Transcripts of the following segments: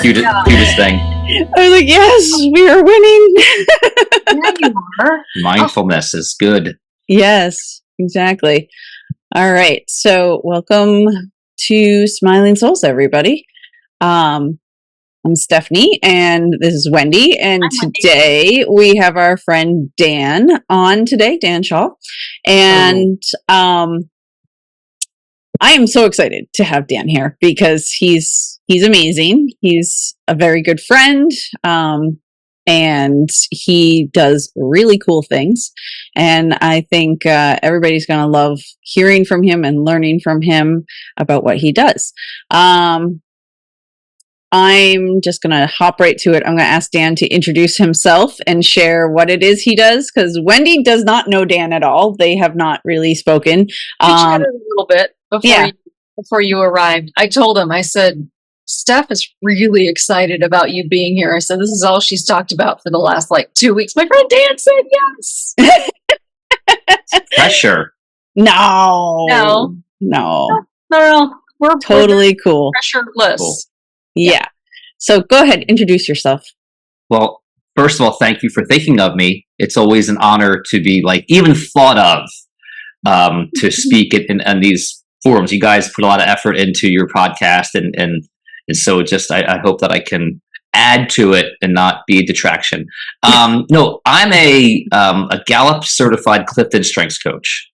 cutest thing. I was like, yes, we are winning. Yeah, you are. Mindfulness is good. Yes, exactly. All right. So welcome to Smiling Souls, everybody. I'm Stephanie and this is Wendy. And today we have our friend Dan on today, Dan Schaal. And I am so excited to have Dan here because he's amazing. He's a very good friend. And he does really cool things. And I think everybody's going to love hearing from him and learning from him about what he does. I'm just going to hop right to it. I'm going to ask Dan to introduce himself and share what it is he does, because Wendy does not know Dan at all. They have not really spoken. We chatted a little bit before you arrived. I told him, I said, Steph is really excited about you being here. I said, this is all she's talked about for the last 2 weeks. My friend Dan said yes. Pressure. No. We're totally cool. Pressureless. Cool. Yeah. So go ahead, introduce yourself. Well, first of all, thank you for thinking of me. It's always an honor to be even thought of to speak in these forums. You guys put a lot of effort into your podcast, and so just I hope that I can add to it and not be a detraction. No, I'm a Gallup certified Clifton Strengths Coach.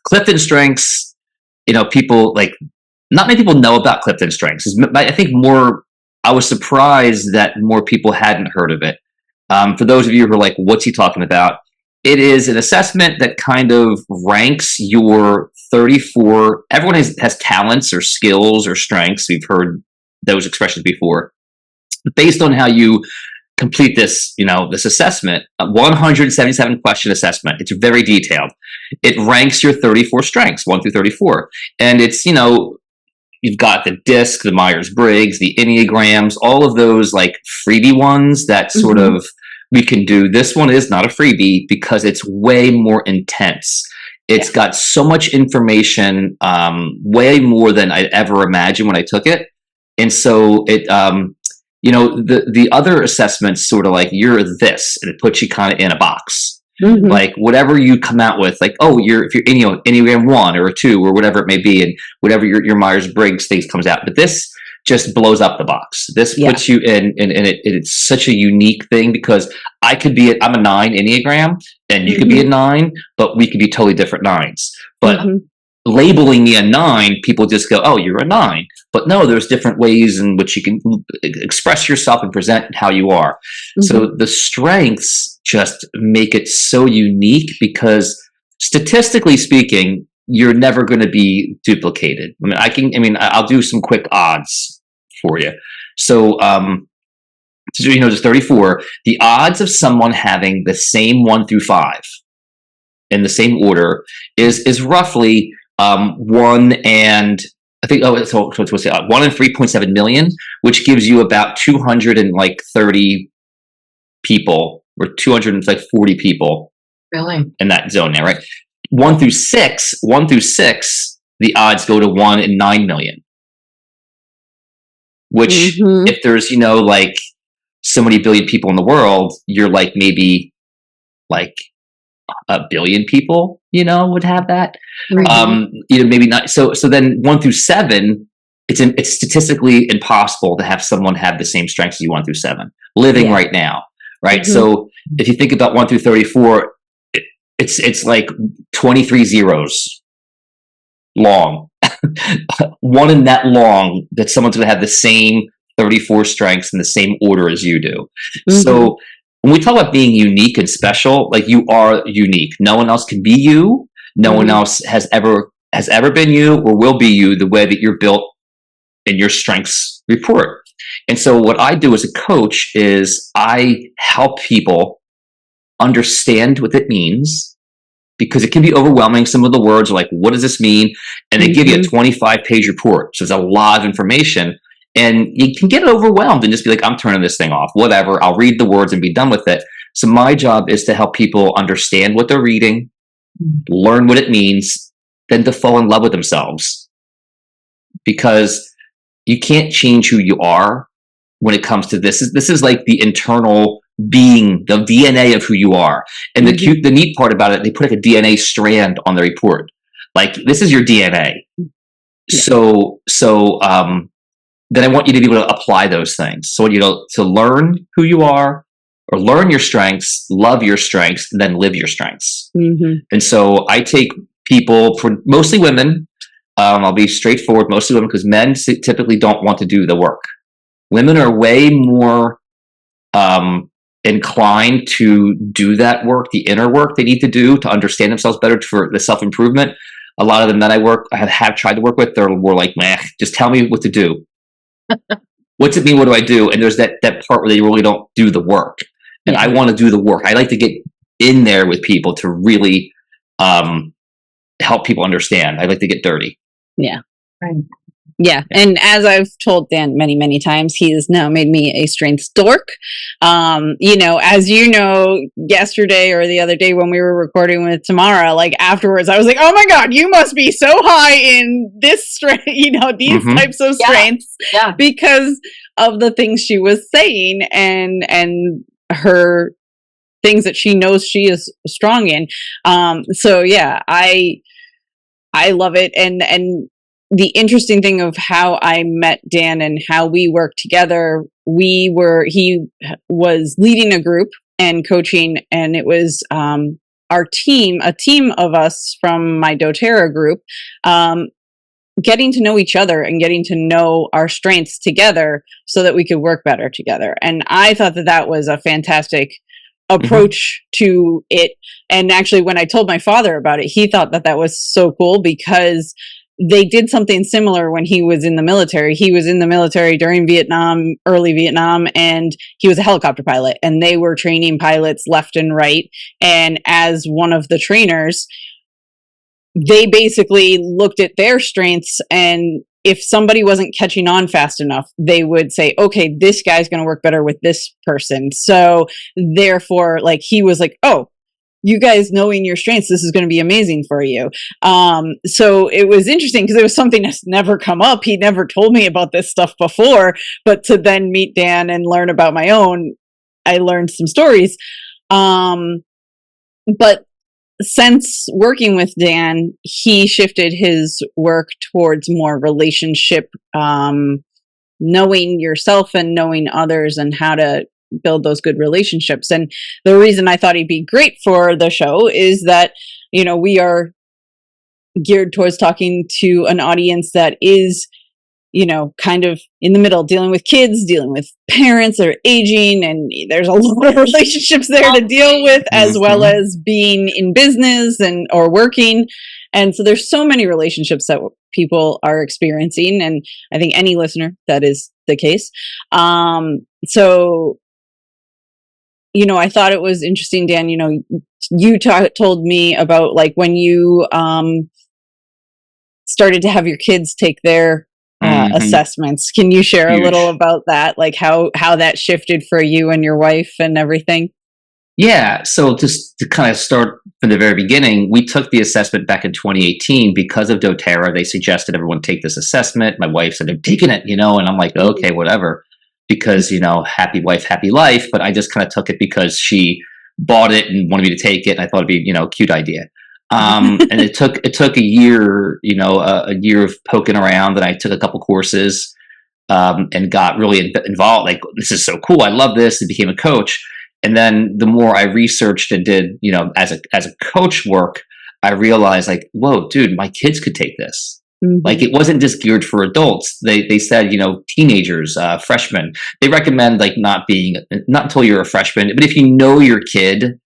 Clifton Strengths, people not many people know about Clifton Strengths. I think I was surprised that more people hadn't heard of it. For those of you who are like, what's he talking about? It is an assessment that kind of ranks your 34, everyone has talents or skills or strengths. We've heard those expressions before. Based on how you complete this, this assessment, a 177 question assessment. It's very detailed. It ranks your 34 strengths, 1 through 34. And it's, you've got the DISC, the Myers-Briggs, the Enneagrams, all of those freebie ones that sort of we can do. This one is not a freebie because it's way more intense. It's got so much information, way more than I'd ever imagined when I took it. And so it, the other assessments sort of you're this, and it puts you kind of in a box. Whatever you come out with, if you're Enneagram 1 or a 2 or whatever it may be, and whatever your Myers-Briggs things comes out. But this just blows up the box. This puts you in, and it's such a unique thing because I'm a 9 Enneagram, and you could be a 9, but we could be totally different 9s. But labeling me a 9, people just go, oh, you're a 9. But no, there's different ways in which you can express yourself and present how you are. So the strengths just make it so unique because statistically speaking, you're never going to be duplicated. I'll do some quick odds for you. So, there's 34. The odds of someone having the same 1 through 5 in the same order is roughly 1 and I think 1 in 3.7 million, which gives you about 230 people or 240 people. Really? In that zone there, right? 1 through 6, the odds go to 1 in 9 million. Which if there's, so many billion people in the world, you're maybe a billion people, would have that. Maybe not. So then 1 through 7, it's statistically impossible to have someone have the same strengths as you 1 through 7 living right now, right? So if you think about 1 through 34, it's 23 zeros long. One in that long that someone's going to have the same 34 strengths in the same order as you do. So when we talk about being unique and special, you are unique. No one else can be you. No one else has ever been you or will be you the way that you're built in your strengths report. And so what I do as a coach is I help people understand what it means, because it can be overwhelming. Some of the words are what does this mean? And they give you a 25-page report. So there's a lot of information. And you can get overwhelmed and just be I'm turning this thing off, whatever. I'll read the words and be done with it. So my job is to help people understand what they're reading, learn what it means, then to fall in love with themselves. Because you can't change who you are. when it comes to this. This is like the internal being, the DNA of who you are. And the neat part about it, they put like a DNA strand on the report. Like, this is your DNA. Yeah. So then I want you to be able to apply those things. So I want you to learn who you are, or learn your strengths, love your strengths, and then live your strengths. And so I take people, for mostly women, I'll be straightforward, mostly women, because men typically don't want to do the work. Women are way more inclined to do that work, the inner work they need to do to understand themselves better, for the self-improvement. A lot of the men I have tried to work with, they're more like, meh, just tell me what to do. What's it mean? What do I do? And there's that part where they really don't do the work. And I want to do the work. I like to get in there with people to really help people understand. I like to get dirty. Yeah. Right. Yeah. And as I've told Dan many, many times, he has now made me a strengths dork. As you know, yesterday or the other day when we were recording with Tamara, like afterwards, I was like, oh my God, you must be so high in this strength, these types of strengths, because of the things she was saying and her things that she knows she is strong in. So yeah, I love it. And the interesting thing of how I met Dan and how we worked together, he was leading a group and coaching, and it was a team of us from my doTERRA group, getting to know each other and getting to know our strengths together so that we could work better together. And I thought that was a fantastic approach to it. And actually, when I told my father about it, he thought that was so cool, because they did something similar when he was in the military. He was in the military during Vietnam, early Vietnam, and he was a helicopter pilot, and they were training pilots left and right. And as one of the trainers, they basically looked at their strengths, and if somebody wasn't catching on fast enough, they would say, okay, this guy's going to work better with this person. So therefore, like, he was like, oh, you guys knowing your strengths, this is going to be amazing for you. So it was interesting because it was something that's never come up. He never told me about this stuff before, but to then meet Dan and learn about my own, I learned some stories. But since working with Dan, he shifted his work towards more relationship, knowing yourself and knowing others and how to build those good relationships. And the reason I thought he'd be great for the show is that, we are geared towards talking to an audience that is, kind of in the middle, dealing with kids, dealing with parents that are aging, and there's a lot of relationships there to deal with, as well as being in business or working. And so there's so many relationships that people are experiencing. And I think any listener, that is the case. So I thought it was interesting, Dan, you told me about like when you started to have your kids take their assessments. Can you share a little about that? Like how that shifted for you and your wife and everything? Yeah. So just to kind of start from the very beginning, we took the assessment back in 2018 because of doTERRA. They suggested everyone take this assessment. My wife said, I'm taking it, and I'm like, okay, whatever. Because, happy wife, happy life. But I just kind of took it because she bought it and wanted me to take it. And I thought it'd be, a cute idea. And it took a year, a year of poking around, and I took a couple courses, and got really involved. Like, this is so cool. I love this. And became a coach. And then the more I researched and did, as a coach work, I realized like, whoa, dude, my kids could take this. Like, it wasn't just geared for adults. They said, teenagers, freshmen. They recommend like not until you're a freshman, but if you know your kid,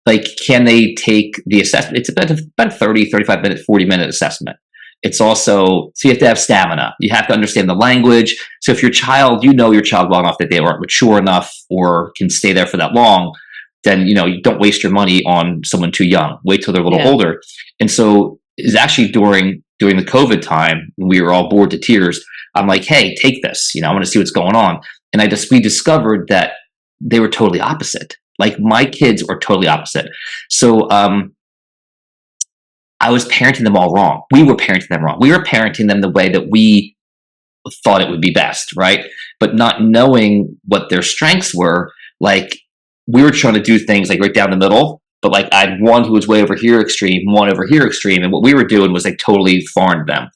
like, can they take the assessment? It's about a 30, 35 minute, 40-minute assessment. It's also, so you have to have stamina. You have to understand the language. So if your child well enough that they aren't mature enough or can stay there for that long, then, you don't waste your money on someone too young. Wait till they're a little older. And so it's actually during the COVID time, when we were all bored to tears, I'm like, hey, take this. I want to see what's going on. And we discovered that they were totally opposite. Like, my kids were totally opposite. So I was parenting them all wrong. We were parenting them wrong. We were parenting them the way that we thought it would be best, right? But not knowing what their strengths were, like we were trying to do things like right down the middle, but like I had one who was way over here extreme, one over here extreme, and what we were doing was like totally foreign to them.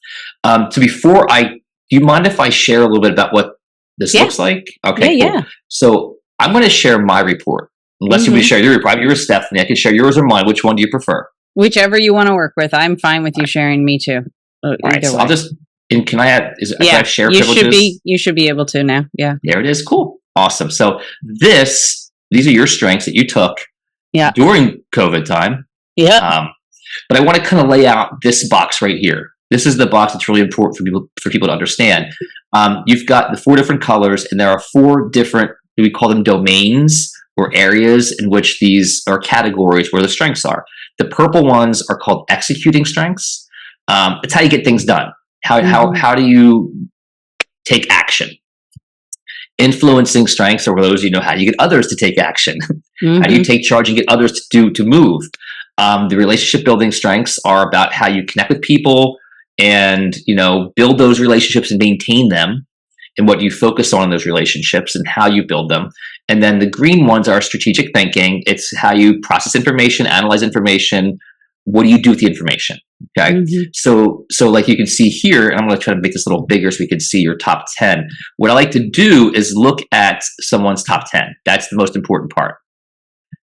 Do you mind if I share a little bit about what this looks like? Okay, cool. So I'm going to share my report. Unless you want to share your report, you're Stephanie. I can share yours or mine. Which one do you prefer? Whichever you want to work with. I'm fine with you sharing me too. All right, so I'll just. And can I add? Can I share privileges? You should be able to now. Yeah. There it is. Cool. Awesome. So these are your strengths that you took during COVID time. Yeah. But I want to kind of lay out this box right here. This is the box that's really important for people to understand. You've got the 4 different colors, and there are 4 different, we call them domains or areas in which these are categories where the strengths are. The purple ones are called executing strengths. It's how you get things done. How do you take action? Influencing strengths are those, how do you get others to take action? How do you take charge and get others to move? The relationship building strengths are about how you connect with people and, build those relationships and maintain them, and what you focus on in those relationships and how you build them. And then the green ones are strategic thinking. It's how you process information, analyze information. What do you do with the information? Okay. So like you can see here, and I'm going to try to make this a little bigger so we can see your top 10. What I like to do is look at someone's top 10. That's the most important part.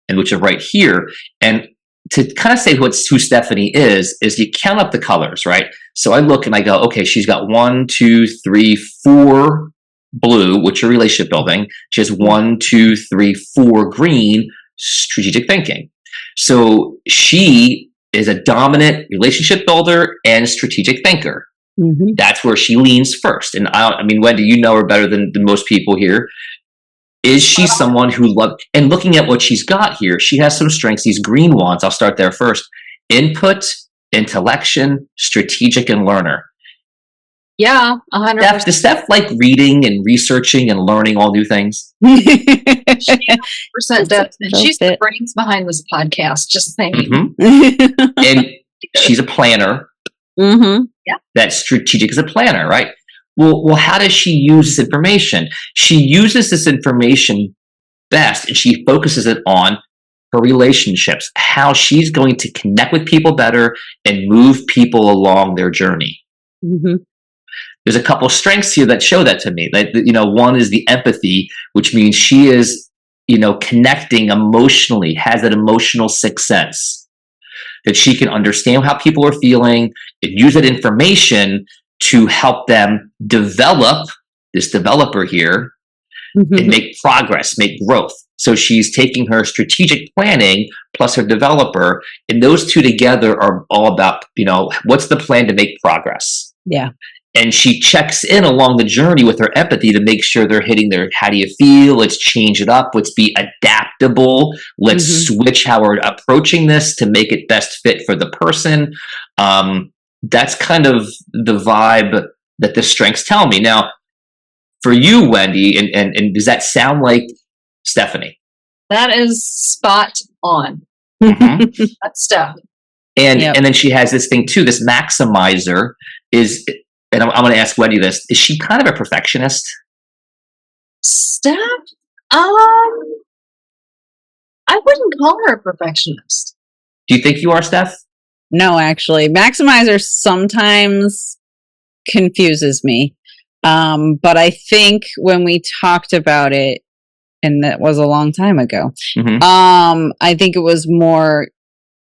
And which are right here. And to kind of say who Stephanie is you count up the colors, right? So I look and I go, okay, she's got 1, 2, 3, 4 blue, which are relationship building. She has 1, 2, 3, 4 green, strategic thinking. So she is a dominant relationship builder and strategic thinker. That's where she leans first. And I mean, Wendy, you know her better than most people here. Is she someone who and looking at what she's got here, she has some strengths, these green ones. I'll start there first. Input, intellection, strategic, and learner. Yeah, 100%. Does Steph like reading and researching and learning all new things? She 100% does. And she's the brains behind this podcast, just saying. And she's a planner. Yeah. That strategic is a planner, right? Well, how does she use this information? She uses this information best, and she focuses it on her relationships, how she's going to connect with people better and move people along their journey. There's a couple strengths here that show that to me. Like, one is the empathy, which means she is, connecting emotionally, has that emotional sixth sense, that she can understand how people are feeling and use that information to help them develop, this developer here, and make progress, make growth. So she's taking her strategic planning plus her developer, and those two together are all about, what's the plan to make progress? Yeah. And she checks in along the journey with her empathy to make sure they're hitting their, how do you feel? Let's change it up. Let's be adaptable. Let's switch how we're approaching this to make it best fit for the person. That's kind of the vibe that the strengths tell me. Now, for you, Wendy, and does that sound like Stephanie? That is spot on. That's Steph. And then she has this thing too, this maximizer is, and I'm going to ask Wendy this, is she kind of a perfectionist? Steph? I wouldn't call her a perfectionist. Do you think you are, Steph? No, actually. Maximizer sometimes confuses me. But I think when we talked about it, and that was a long time ago, I think it was more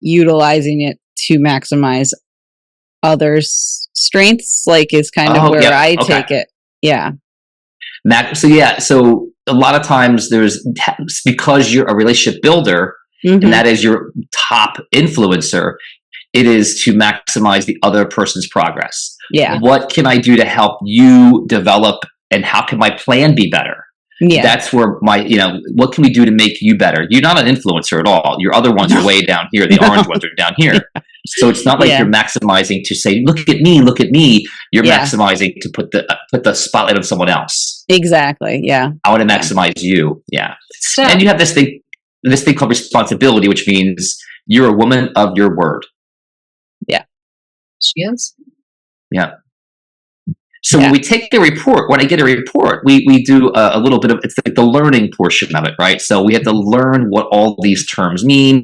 utilizing it to maximize others' strengths, like is kind of where I take it. Yeah. So a lot of times because you're a relationship builder, and that is your top influencer, it is to maximize the other person's progress. Yeah. What can I do to help you develop, and how can my plan be better? Yeah. That's where what can we do to make you better? You're not an influencer at all. Your other ones are way down here. The orange ones are down here. So it's not like you're maximizing to say, look at me. You're maximizing to put the spotlight on someone else. Exactly. Yeah. I want to maximize you. Yeah. So, and you have this thing called responsibility, which means you're a woman of your word. Yeah. She is. Yeah. So when we take a report, when I get a report, we do a little bit of, it's like the learning portion of it, right? So we have to learn what all these terms mean.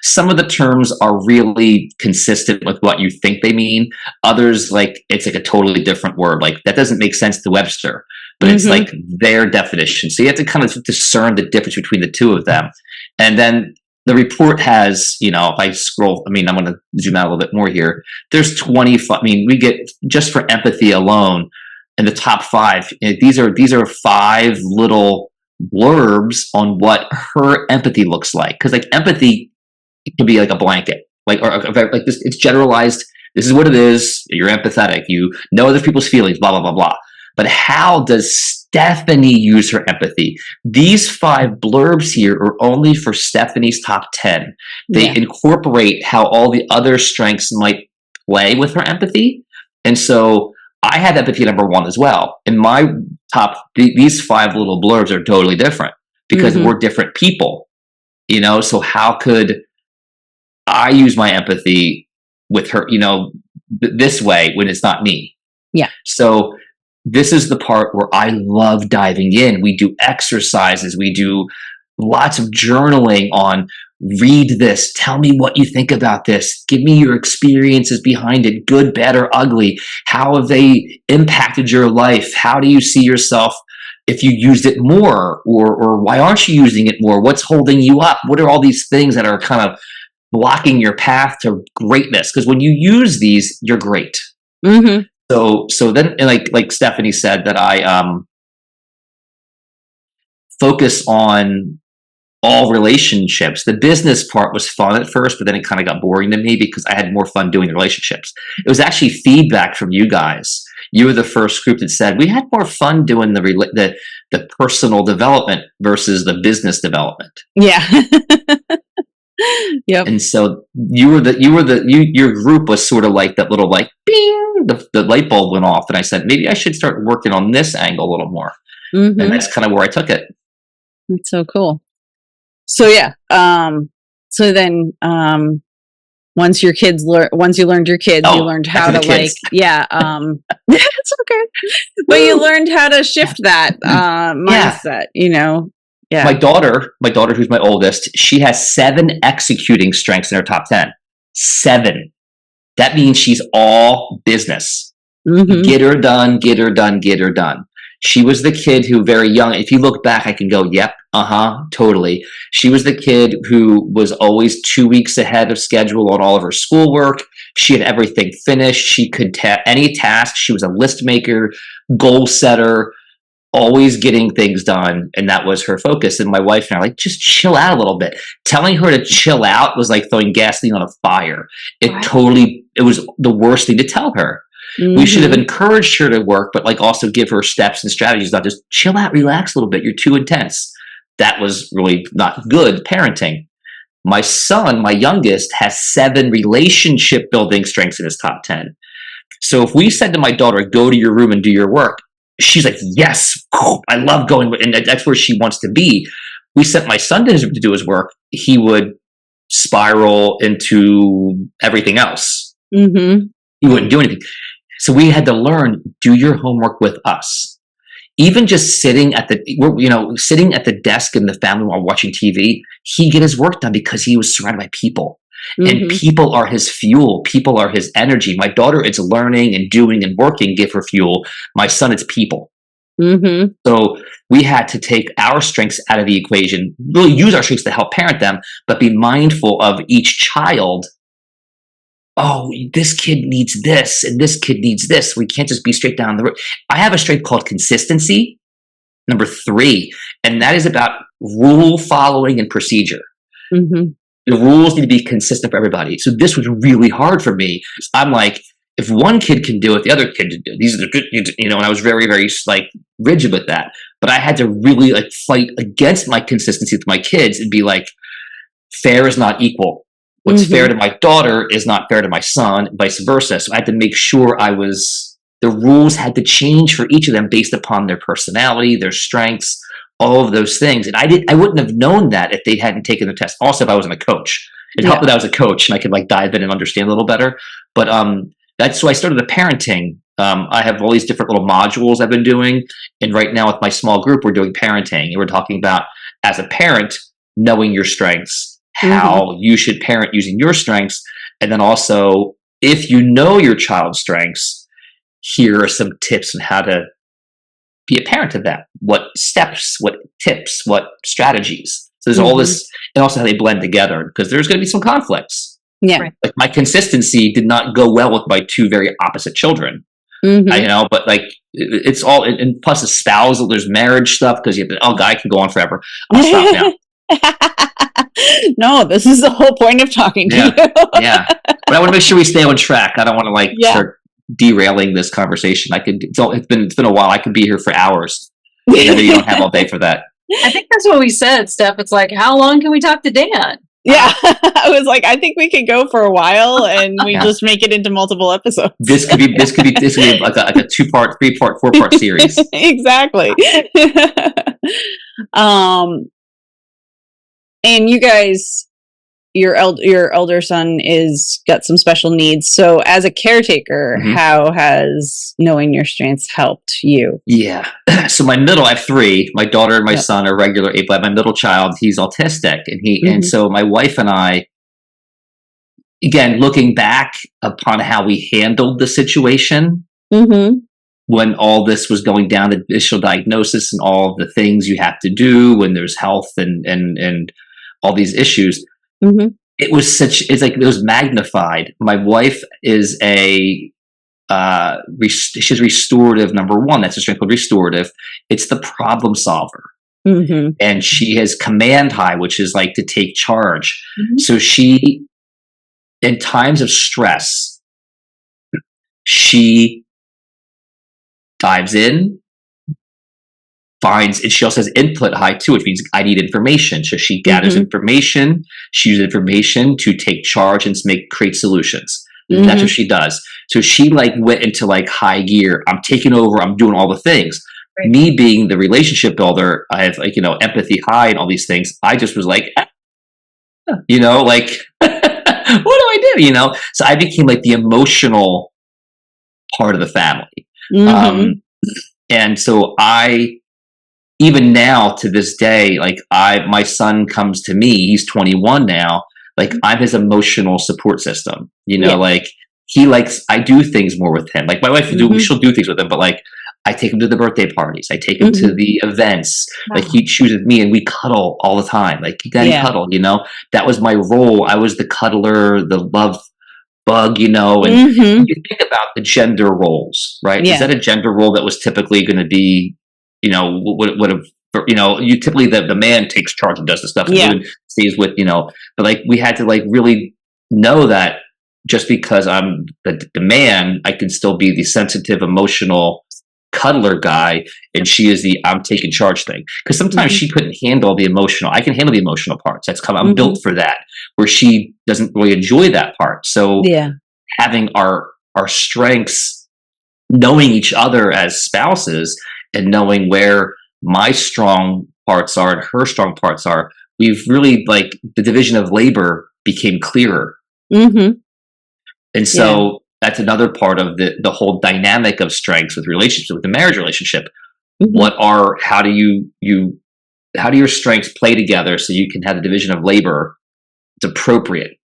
Some of the terms are really consistent with what you think they mean. Others, like, it's like a totally different word. Like, that doesn't make sense to Webster, but it's like their definition. So you have to kind of discern the difference between the two of them. And then the report has, if I scroll, I'm going to zoom out a little bit more here. There's 25, we get, just for empathy alone, in the top 5, these are 5 little blurbs on what her empathy looks like. Because like empathy, it can be like a blanket, like this. It's generalized. This is what it is. You're empathetic. You know other people's feelings. Blah blah blah blah. But how does Stephanie use her empathy? These 5 blurbs here are only for Stephanie's top 10. They incorporate how all the other strengths might play with her empathy. And so I had empathy number 1 as well. In my top, these 5 little blurbs are totally different because we're different people, so how could I use my empathy with her, this way when it's not me? Yeah. So this is the part where I love diving in. We do exercises. We do lots of journaling on, read this. Tell me what you think about this. Give me your experiences behind it, good, bad, or ugly. How have they impacted your life? How do you see yourself if you used it more? Or why aren't you using it more? What's holding you up? What are all these things that are kind of blocking your path to greatness? Because when you use these, you're great. So then, like Stephanie said, that I focus on all relationships. The business part was fun at first, but then it kind of got boring to me because I had more fun doing the relationships. It was actually feedback from you guys. You were the first group that said we had more fun doing the personal development versus the business development. Yeah. Yep. And so your group was sort of like that little, like, bing, the light bulb went off, and I said maybe I should start working on this angle a little more. And that's kind of where I took it. That's so cool. So yeah. So then once you learned your kids, you learned how to it's okay. But you learned how to shift that mindset, Yeah. My daughter, who's my oldest, she has 7 executing strengths in her top 10. 7. That means she's all business. Get her done, get her done, get her done. She was the kid who, very young, if you look back, I can go, yep, totally. She was the kid who was always 2 weeks ahead of schedule on all of her schoolwork. She had everything finished. She could any task. She was a list maker, goal setter, always getting things done, and that was her focus. And my wife and I were like, just chill out a little bit. Telling her to chill out was like throwing gasoline on a fire. It was the worst thing to tell her. We should have encouraged her to work, but like also give her steps and strategies, not just chill out, relax a little bit. You're too intense. That was really not good parenting. My son, my youngest, has 7 relationship building strengths in his top 10. So if we said to my daughter, go to your room and do your work, she's like, yes, I love going, and that's where she wants to be. We sent my son to do his work. He would spiral into everything else. He wouldn't do anything. So we had to learn, do your homework with us. Even just sitting at the desk in the family while watching TV, he'd get his work done because he was surrounded by people. And people are his fuel. People are his energy. My daughter, it's learning and doing and working, give her fuel. My son, it's people. So we had to take our strengths out of the equation, really use our strengths to help parent them, but be mindful of each child. Oh, this kid needs this and this kid needs this. We can't just be straight down the road. I have a strength called consistency, number 3, and that is about rule following and procedure. The rules need to be consistent for everybody. So this was really hard for me. I'm like, if one kid can do it, the other kid can do it. These are the good, and I was very, very rigid with that. But I had to really fight against my consistency with my kids and be like, fair is not equal. What's fair to my daughter is not fair to my son, vice versa. So I had to make sure the rules had to change for each of them based upon their personality, their strengths, all of those things. And I wouldn't have known that if they hadn't taken the test. Also, if I wasn't a coach, it helped that I was a coach and I could dive in and understand a little better. But so I started a parenting I have all these different little modules I've been doing. And right now with my small group, we're doing parenting. And we're talking about, as a parent, knowing your strengths, how you should parent using your strengths. And then also, if you know your child's strengths, here are some tips on how to be a parent of that. What steps, what tips, what strategies. So there's all this, and also how they blend together, because there's going to be some conflicts. Yeah. Right. Like my consistency did not go well with my two very opposite children. But like it's all, and plus the spousal, there's marriage stuff, because guy can go on forever. I'll stop now. No, this is the whole point of talking to you. Yeah. But I want to make sure we stay on track. I don't want to start derailing this conversation. It's been a while. I could be here for hours. And you don't have all day for that. I think that's what we said, Steph. It's like, how long can we talk to Dan? Yeah, I was like, I think we could go for a while, and we just make it into multiple episodes. This could be like a 2-part, 3-part, 4-part series. Exactly. And you guys, your elder son is got some special needs. So, as a caretaker, how has knowing your strengths helped you? Yeah. So I have 3. My daughter and my son are regular able. My middle child, he's autistic, and and so my wife and I, again, looking back upon how we handled the situation when all this was going down, the initial diagnosis and all the things you have to do when there's health and all these issues. It was magnified. My wife is she's restorative number 1. That's a strength called restorative. It's the problem solver. And she has command high, which is like to take charge. So she, in times of stress, she dives in, finds, and she also has input high too, which means I need information. So she gathers information, she uses information to take charge and create solutions. That's what she does. So she went into high gear. I'm taking over, I'm doing all the things. Right. Me being the relationship builder, I have empathy high and all these things. I just was like, what do I do? So I became the emotional part of the family. And so even now to this day, my son comes to me, he's 21 now. I'm his emotional support system, I do things more with him. My wife she'll do things with him, but I take him to the birthday parties. I take him to the events. Wow. He chooses me, and we cuddle all the time. You gotta cuddle, that was my role. I was the cuddler, the love bug, and you think about the gender roles, right? Is that a gender role that was typically going to be, would have, you typically the man takes charge and does the stuff, and women stays with, but we had to really know that just because I'm the man, I can still be the sensitive, emotional cuddler guy, and she is the I'm taking charge thing. Because sometimes she couldn't handle the emotional. I can handle the emotional parts. I'm built for that. Where she doesn't really enjoy that part. So having our strengths, knowing each other as spouses, and knowing where my strong parts are and her strong parts are, we've really the division of labor became clearer. And so that's another part of the whole dynamic of strengths with relationships, with the marriage relationship. How do your strengths play together so you can have the division of labor? It's appropriate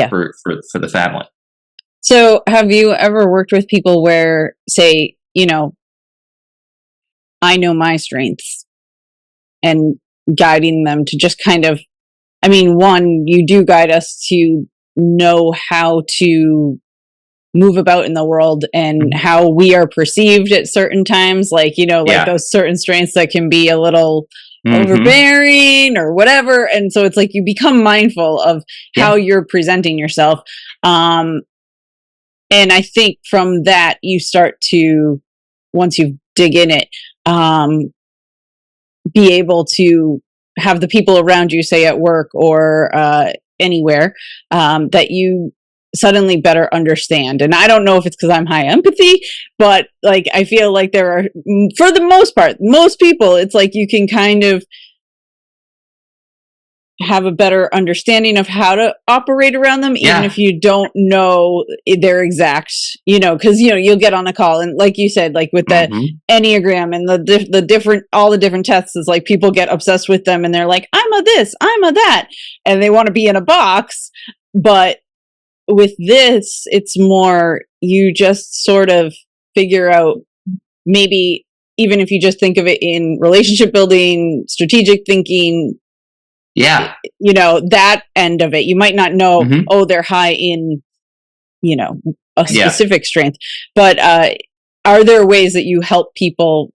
for the family. So have you ever worked with people where, say, I know my strengths, and guiding them to just kind of, one, you do guide us to know how to move about in the world and how we are perceived at certain times, those certain strengths that can be a little overbearing or whatever. And so it's you become mindful of how you're presenting yourself. And I think from that, you start to, once you dig in it, be able to have the people around you, say at work or anywhere, that you suddenly better understand. And I don't know if it's because I'm high empathy, but I feel there are, for the most part, most people, it's you can kind of have a better understanding of how to operate around them, even Yeah. if you don't know their exact, because you'll get on a call and, like you said, like with the Mhm. Enneagram and all the different tests, is like people get obsessed with them and they're like, I'm a this, I'm a that, and they want to be in a box. But with this, it's more, you just sort of figure out, maybe even if you just think of it in relationship building, strategic thinking, Yeah. that end of it. You might not know, Mhm. oh, they're high in, a Yeah. specific strength, but are there ways that you help people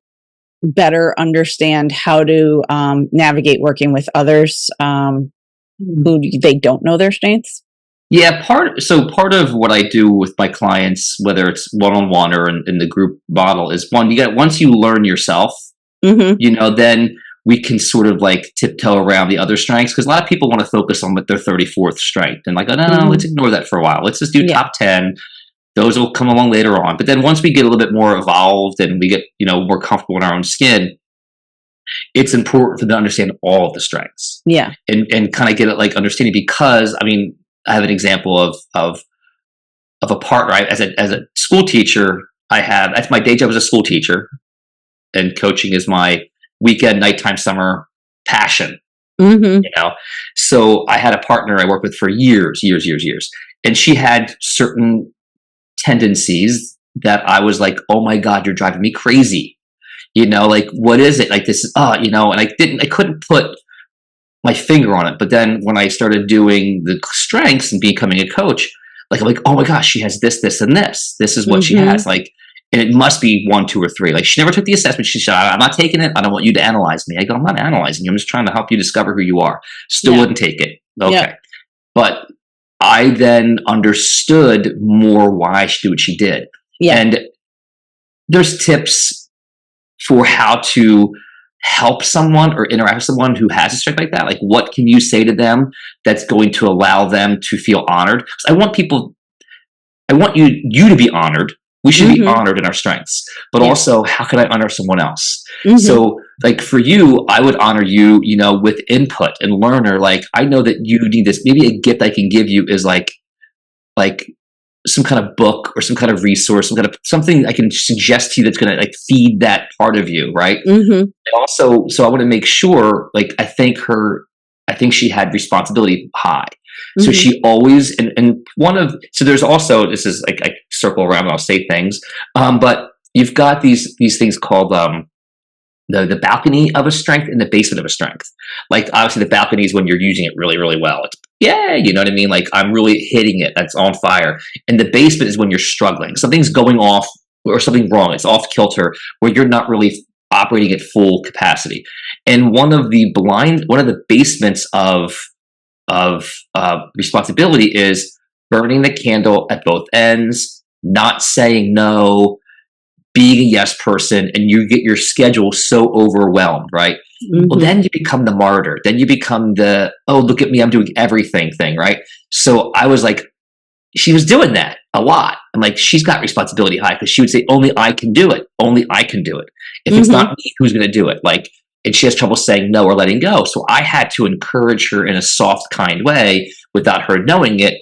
better understand how to navigate working with others who they don't know their strengths? Yeah, part of what I do with my clients, whether it's one-on-one or in the group model, is once you learn yourself, Mm-hmm. then we can sort of like tiptoe around the other strengths, because a lot of people want to focus on what their 34th strength and like, oh, no, let's ignore that for a while. Let's just do top 10. Those will come along later on. But then once we get a little bit more evolved and we get, more comfortable in our own skin, it's important for them to understand all of the strengths. Yeah. And kind of get it like understanding, because I have an example of a partner. As a school teacher, that's my day job as a school teacher, and coaching is my weekend, nighttime, summer passion. Mm-hmm. So I had a partner I worked with for years, and she had certain tendencies that I was like, oh my God, you're driving me crazy. Like, what is it? Like this is, and I couldn't put my finger on it. But then when I started doing the strengths and becoming a coach, like, I'm like, oh my gosh, she has this, this, and this. This is what she has. Like, and it must be 1, 2, or 3. Like, she never took the assessment. She said, I'm not taking it. I don't want you to analyze me. I go, I'm not analyzing you. I'm just trying to help you discover who you are. Still wouldn't take it. Okay. Yeah. But I then understood more why she did what she did. Yeah. And there's tips for how to help someone or interact with someone who has a strength like that. Like, what can you say to them that's going to allow them to feel honored? 'Cause I want you to be honored. We should be honored in our strengths, but also, how can I honor someone else? So, like, for you, I would honor you, with input and learner. Like, I know that you need this. Maybe a gift I can give you is like some kind of book or some kind of resource, something I can suggest to you that's going to like feed that part of you, right? And also, so I want to make sure, like, I think she had responsibility high. So she always, so there's also, this is like, I circle around and I'll say things, but you've got these things called the balcony of a strength and the basement of a strength. Like, obviously the balcony is when you're using it really, really well. It's, yeah, you know what I mean? Like, I'm really hitting it. That's on fire. And the basement is when you're struggling. Something's going off or something wrong. It's off kilter where you're not really operating at full capacity. And one of the basements of responsibility is burning the candle at both ends, not saying no, being a yes person, and you get your schedule so overwhelmed, right? Well, then you become the martyr. Then you become the, oh, look at me, I'm doing everything thing, right? So I was like, she was doing that a lot. I'm like, she's got responsibility high, because she would say, only I can do it. Only I can do it. If it's not me, who's going to do it? Like, and she has trouble saying no or letting go. So I had to encourage her in a soft, kind way without her knowing it.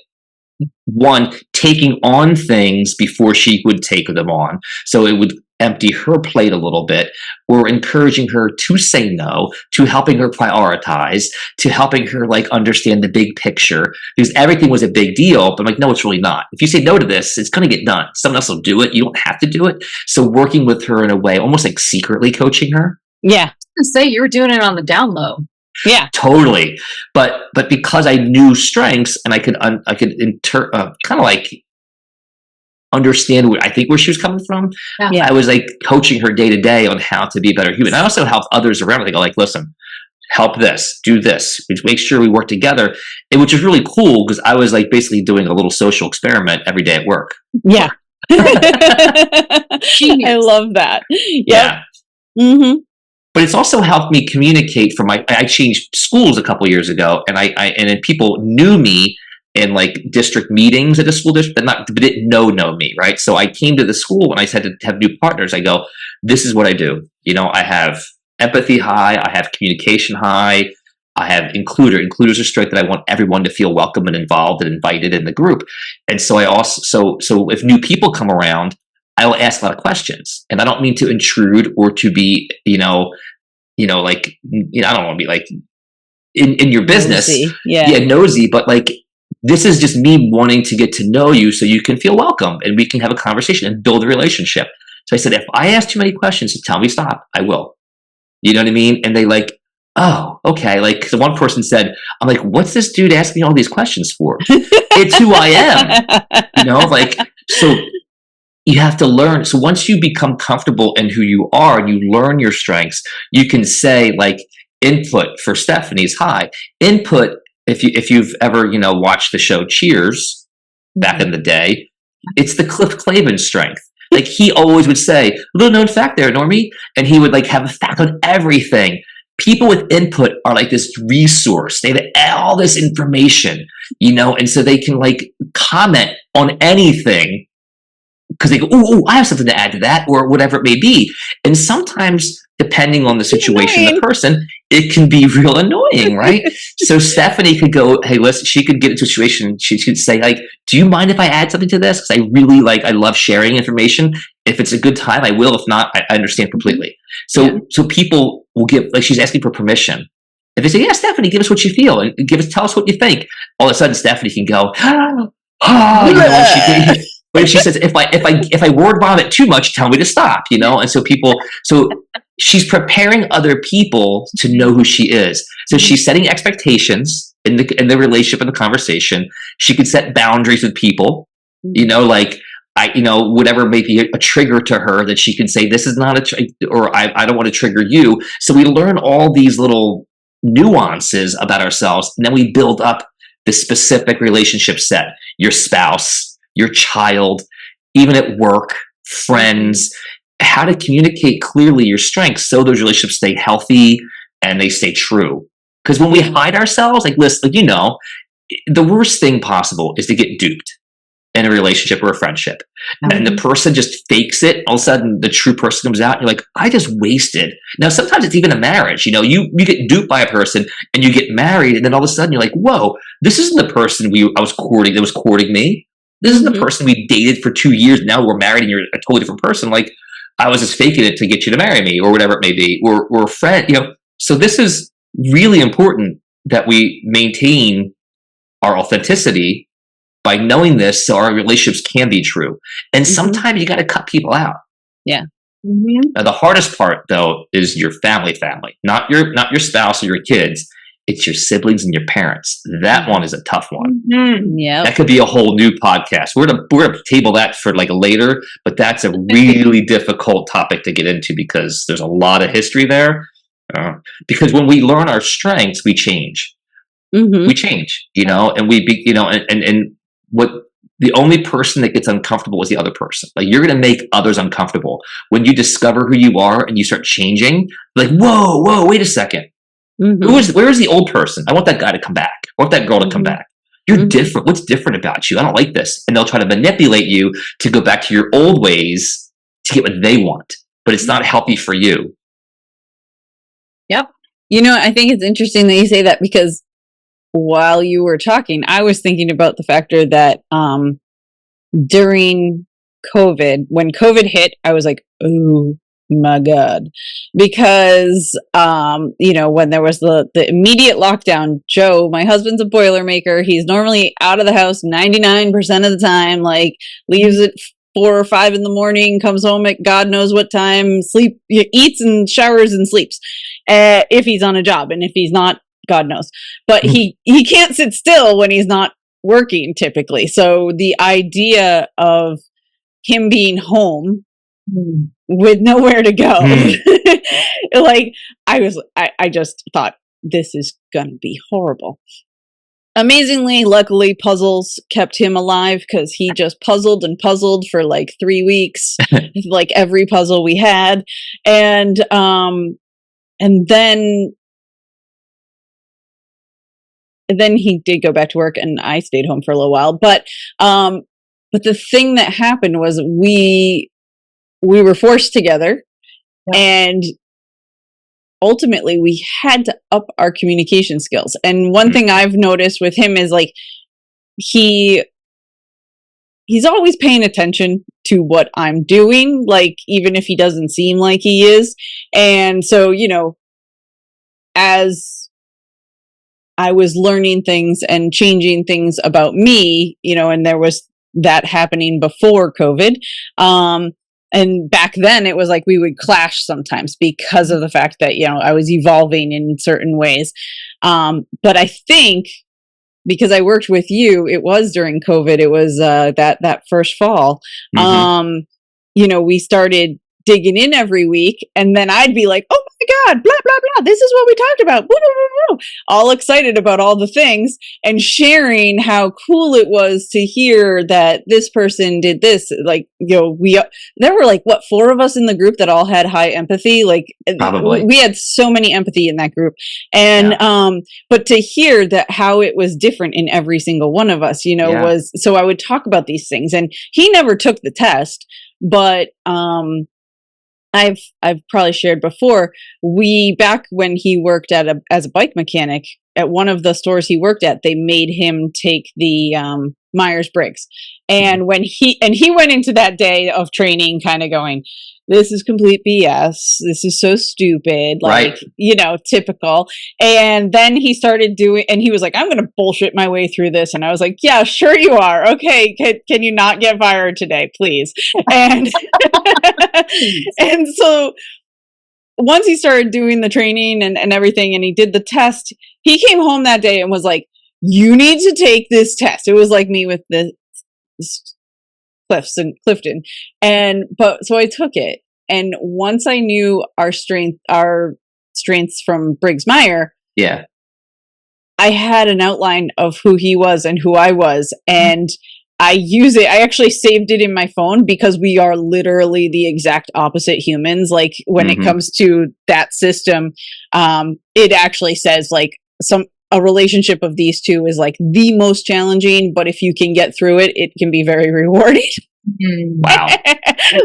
One, taking on things before she would take them on. So it would empty her plate a little bit, or encouraging her to say no, to helping her prioritize, to helping her like understand the big picture, because everything was a big deal. But I'm like, no, it's really not. If you say no to this, it's going to get done. Someone else will do it. You don't have to do it. So working with her in a way, almost like secretly coaching her. Yeah. Say you were doing it on the down low. Yeah, totally. But because I knew strengths and I could kind of like understand where she was coming from. Yeah. I was like coaching her day to day on how to be a better human. I also helped others around me. They go like, listen, help this, do this, make sure we work together. Which is really cool, because I was like basically doing a little social experiment every day at work. Yeah. I love that. Yep. Yeah. But it's also helped me communicate I changed schools a couple years ago, and and then people knew me in like district meetings at a school district, but didn't know me, right? So I came to the school and I said to have new partners. I go, this is what I do. I have empathy high, I have communication high, I have includer. Includer is a strength that I want everyone to feel welcome and involved and invited in the group. And so I also, so if new people come around, I will ask a lot of questions, and I don't mean to intrude or to be, like, I don't want to be like in your business, Nosy. nosy, but like, this is just me wanting to get to know you so you can feel welcome and we can have a conversation and build a relationship. So I said, if I ask too many questions, tell me stop. I will. You know what I mean? And they like, oh, okay. Like, the one person said, I'm like, what's this dude asking all these questions for? It's who I am. Like, so you have to learn. So once you become comfortable in who you are and you learn your strengths, you can say, like, input for Stephanie's high. Input, if you've ever, watched the show Cheers back in the day, it's the Cliff Clavin strength. Like, he always would say, little known fact there, Normie. And he would like have a fact on everything. People with input are like this resource. They have all this information, and so they can like comment on anything because they go, oh, I have something to add to that, or whatever it may be. And sometimes, depending on the situation, the person, it can be real annoying, right? So Stephanie could go, hey, listen, she could get into a situation, she could say, like, do you mind if I add something to this? Because I really I love sharing information. If it's a good time, I will. If not, I understand completely. So people will give, like, she's asking for permission. If they say, yeah, Stephanie, give us what you feel and tell us what you think. All of a sudden, Stephanie can go, but if she says, if I word vomit too much, tell me to stop, And so so she's preparing other people to know who she is. So she's setting expectations in the relationship and the conversation. She could set boundaries with people, like, whatever may be a trigger to her, that she can say, this is not or I don't want to trigger you. So we learn all these little nuances about ourselves, and then we build up the specific relationship set. Your spouse, your child, even at work, friends, how to communicate clearly your strengths so those relationships stay healthy and they stay true. Because when we hide ourselves, like, listen, the worst thing possible is to get duped in a relationship or a friendship. And the person just fakes it. All of a sudden, the true person comes out, and you're like, I just wasted. Now, sometimes it's even a marriage. You get duped by a person and you get married, and then all of a sudden you're like, whoa, this isn't the person I was courting that was courting me. This is the person we dated for 2 years. Now we're married and you're a totally different person. Like, I was just faking it to get you to marry me, or whatever it may be, or a friend, So this is really important that we maintain our authenticity by knowing this, so our relationships can be true. And sometimes you got to cut people out. Yeah. Now, the hardest part, though, is your family, not your spouse or your kids. It's your siblings and your parents. That one is a tough one. Yeah, that could be a whole new podcast. We're gonna table that for like later, but that's a really difficult topic to get into because there's a lot of history there. Because when we learn our strengths, we change. We change, and and what the only person that gets uncomfortable is the other person. Like, you're going to make others uncomfortable when you discover who you are and you start changing. Like, whoa, wait a second. Where is the old person? I want that guy to come back. I want that girl to come back. You're different. What's different about you? I don't like this. And they'll try to manipulate you to go back to your old ways to get what they want. But it's not healthy for you. Yep. I think it's interesting that you say that, because while you were talking, I was thinking about the factor that during COVID, when COVID hit, I was like, oh my God. Because, when there was the immediate lockdown, Joe, my husband's a Boilermaker. He's normally out of the house 99% of the time, like, leaves at 4 or 5 in the morning, comes home at God knows what time, eats and showers and sleeps, if he's on a job. And if he's not, God knows. But he can't sit still when he's not working, typically. So the idea of him being home with nowhere to go, like, I just thought, this is gonna be horrible. Amazingly, luckily, puzzles kept him alive, because he just puzzled and puzzled for like 3 weeks, like every puzzle we had. And then he did go back to work, and I stayed home for a little while. But the thing that happened was we were forced together, and ultimately we had to up our communication skills. And one thing I've noticed with him is like, he's always paying attention to what I'm doing, like even if he doesn't seem like he is. And so, you know, as I was learning things and changing things about me, you know, and there was that happening before COVID. And back then it was like we would clash sometimes because of the fact that, you know, I was evolving in certain ways. But I think because I worked with you, it was during COVID. It was that first fall. You know, we started digging in every week, and then I'd be like, "Oh my God, blah blah blah! This is what we talked about." Blah, blah, blah, blah. All excited about all the things and sharing how cool it was to hear that this person did this. Like, you know, there were like what 4 of us in the group that all had high empathy. Like, Probably. we had so many empathy in that group, and but to hear that how it was different in every single one of us, you know, was so I would talk about these things, and he never took the test, but I've probably shared before, back when he worked as a bike mechanic at one of the stores he worked at, they made him take the Myers-Briggs. And when he went into that day of training kind of going, this is complete BS. This is so stupid. Like, you know, typical. And then he started and he was like, I'm going to bullshit my way through this. And I was like, yeah, sure you are. Okay. Can you not get fired today, please? And, and so once he started doing the training and everything, and he did the test, he came home that day and was like, you need to take this test. It was like me with the Clifton. So I took it. And once I knew our strengths from Briggs Meyer, I had an outline of who he was and who I was. And I actually saved it in my phone because we are literally the exact opposite humans. Like when it comes to that system, it actually says like a relationship of these two is like the most challenging, but if you can get through it, it can be very rewarding. Wow.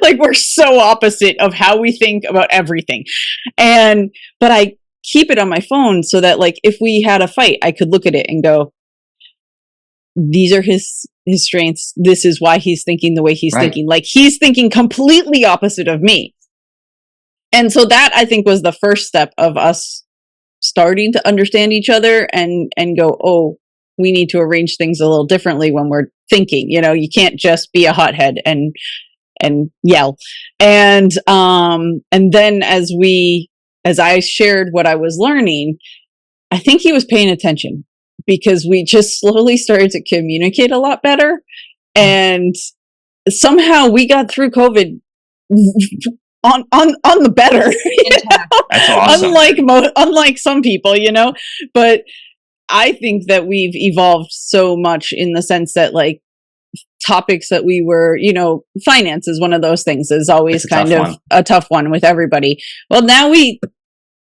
Like we're so opposite of how we think about everything. But I keep it on my phone so that like if we had a fight, I could look at it and go, these are his strengths. This is why he's thinking the way he's thinking. Like he's thinking completely opposite of me. And so that I think was the first step of us starting to understand each other and go, oh, we need to arrange things a little differently when we're thinking. You know, you can't just be a hothead and yell. And then as I shared what I was learning, I think he was paying attention because we just slowly started to communicate a lot better. And somehow we got through COVID on the better. That's awesome. Unlike some people, you know, but I think that we've evolved so much in the sense that like topics that we were, you know, finance is one of those things is always kind of a tough one with everybody. Well, now we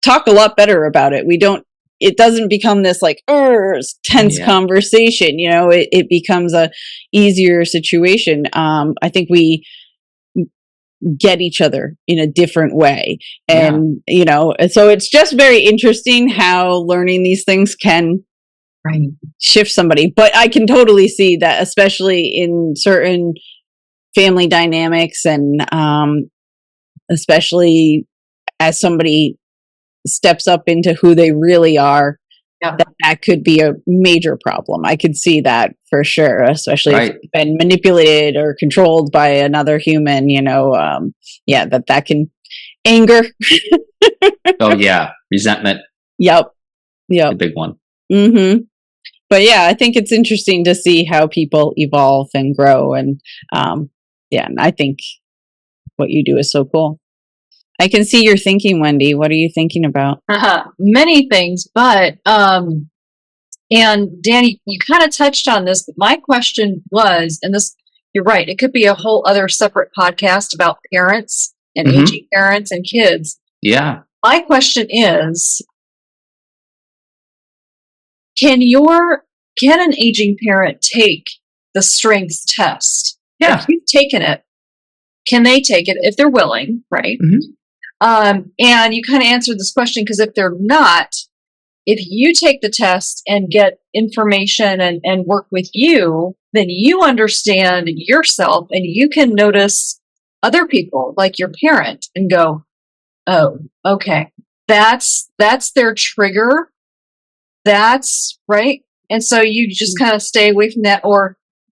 talk a lot better about it. It doesn't become this like tense conversation, you know, it becomes a easier situation. I think we get each other in a different way. And, you know, so it's just very interesting how learning these things can shift somebody. But I can totally see that, especially in certain family dynamics and especially as somebody steps up into who they really are, that could be a major problem. I could see that for sure, especially if you've been manipulated or controlled by another human, you know, that can anger. Oh yeah. Resentment. Yep. The big one. But yeah, I think it's interesting to see how people evolve and grow. And and I think what you do is so cool. I can see you're thinking, Wendy. What are you thinking about? Many things, but and Danny, you kind of touched on this, but my question was, and this, you're right, it could be a whole other separate podcast about parents and aging parents and kids. Yeah. My question is, can an aging parent take the strengths test? Yeah. If you've taken it, can they take it if they're willing, right? And you kind of answered this question, because if they're not, if you take the test and get information and work with you, then you understand yourself and you can notice other people, like your parent, and go, oh, okay, that's their trigger. That's right. And so you just kind of stay away from that. Or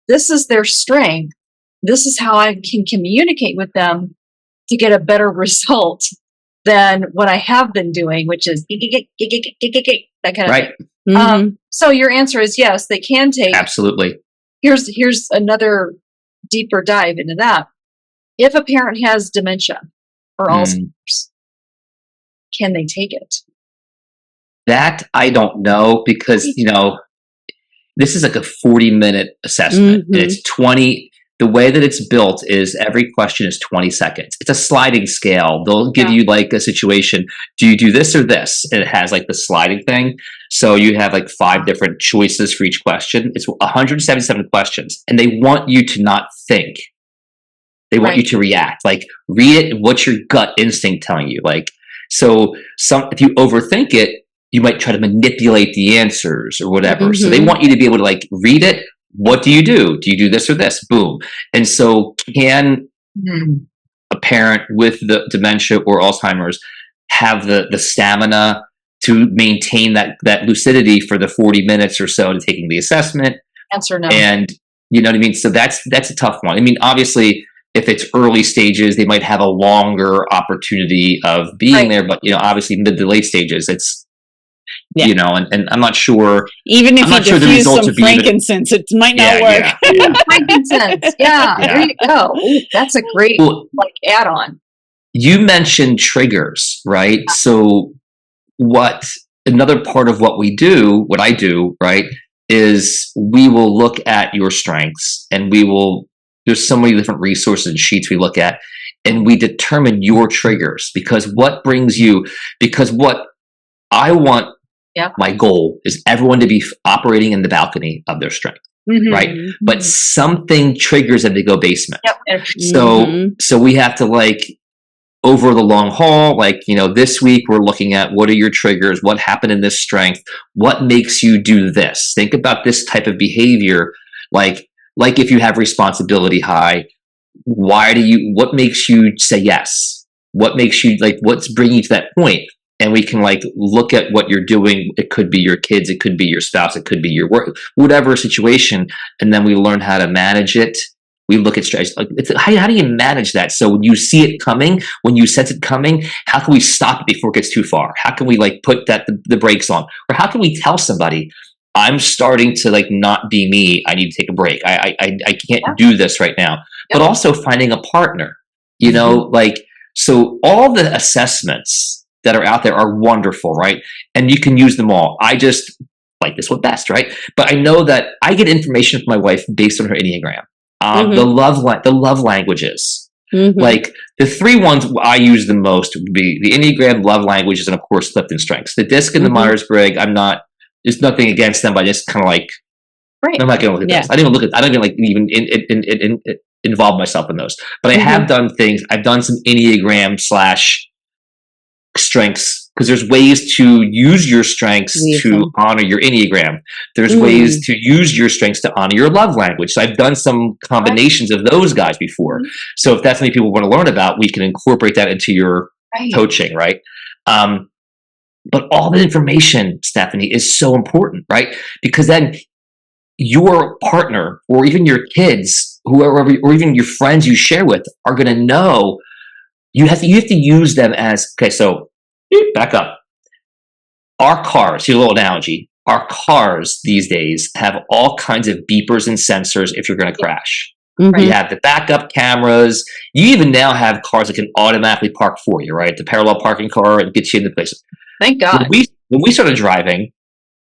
this is their strength. This is how I can communicate with them to get a better result than what I have been doing, which is that kind of Right. thing. So your answer is yes, they can take. Absolutely. Here's another deeper dive into that. If a parent has dementia or Alzheimer's, can they take it? That I don't know, because, this is like a 40-minute assessment. And it's 20. The way that it's built is every question is 20 seconds. It's a sliding scale. They'll give you like a situation. Do you do this or this? And it has like the sliding thing. So you have like 5 different choices for each question. It's 177 questions. And they want you to not think. They want you to react. Like, read it. What's your gut instinct telling you? Like, so if you overthink it, you might try to manipulate the answers or whatever. So they want you to be able to like read it. What do you do? Do you do this or this? Boom. And so can a parent with the dementia or Alzheimer's have the stamina to maintain that lucidity for the 40 minutes or so to taking the assessment? Answer no. And you know what I mean? So that's a tough one. I mean, obviously, if it's early stages, they might have a longer opportunity of being there. But, obviously mid to late stages, it's, and I'm not sure. Even if you diffuse some frankincense, it might not work. Yeah. Frankincense. Yeah. There you go. Ooh, that's a great add-on. You mentioned triggers, right? Yeah. So another part of what I do, right, is we will look at your strengths, and there's so many different resources and sheets we look at, and we determine your triggers, because what I want, my goal is everyone to be operating in the balcony of their strength, right? But something triggers them to go basement. So we have to over the long haul, this week we're looking at what are your triggers, what happened in this strength, what makes you do this. Think about this type of behavior, like if you have responsibility high, what makes you say yes? What makes you what's bringing you to that point? And we can look at what you're doing. It could be your kids, it could be your spouse, it could be your work, whatever situation. And then we learn how to manage it. We look at strategies. How do you manage that? So when you see it coming, when you sense it coming, how can we stop it before it gets too far? How can we put the brakes on? Or how can we tell somebody, I'm starting to not be me. I need to take a break. I can't do this right now. But also finding a partner, so all the assessments that are out there are wonderful, right? And you can use them all. I just like this one best, right? But I know that I get information from my wife based on her Enneagram. The love languages. The 3 ones I use the most would be the Enneagram, love languages, and of course Clifton Strengths. The DISC and the Myers-Briggs, there's nothing against them, but I just kind of I'm not going to look at those. I don't even involve myself in those. But I have done things. I've done some Enneagram / strengths, because there's ways to use your strengths to honor your Enneagram. There's ways to use your strengths to honor your love language. So I've done some combinations of those guys before. So if that's something people want to learn about, we can incorporate that into your coaching, right? But all the information, Stephanie, is so important, right? Because then your partner or even your kids, whoever, or even your friends you share with are going to know. You have to use them as, okay, so back up. Our cars, here's a little analogy. Our cars these days have all kinds of beepers and sensors if you're going to crash. You have the backup cameras. You even now have cars that can automatically park for you, right? The parallel parking car, and gets you into places. Thank God. When we started driving,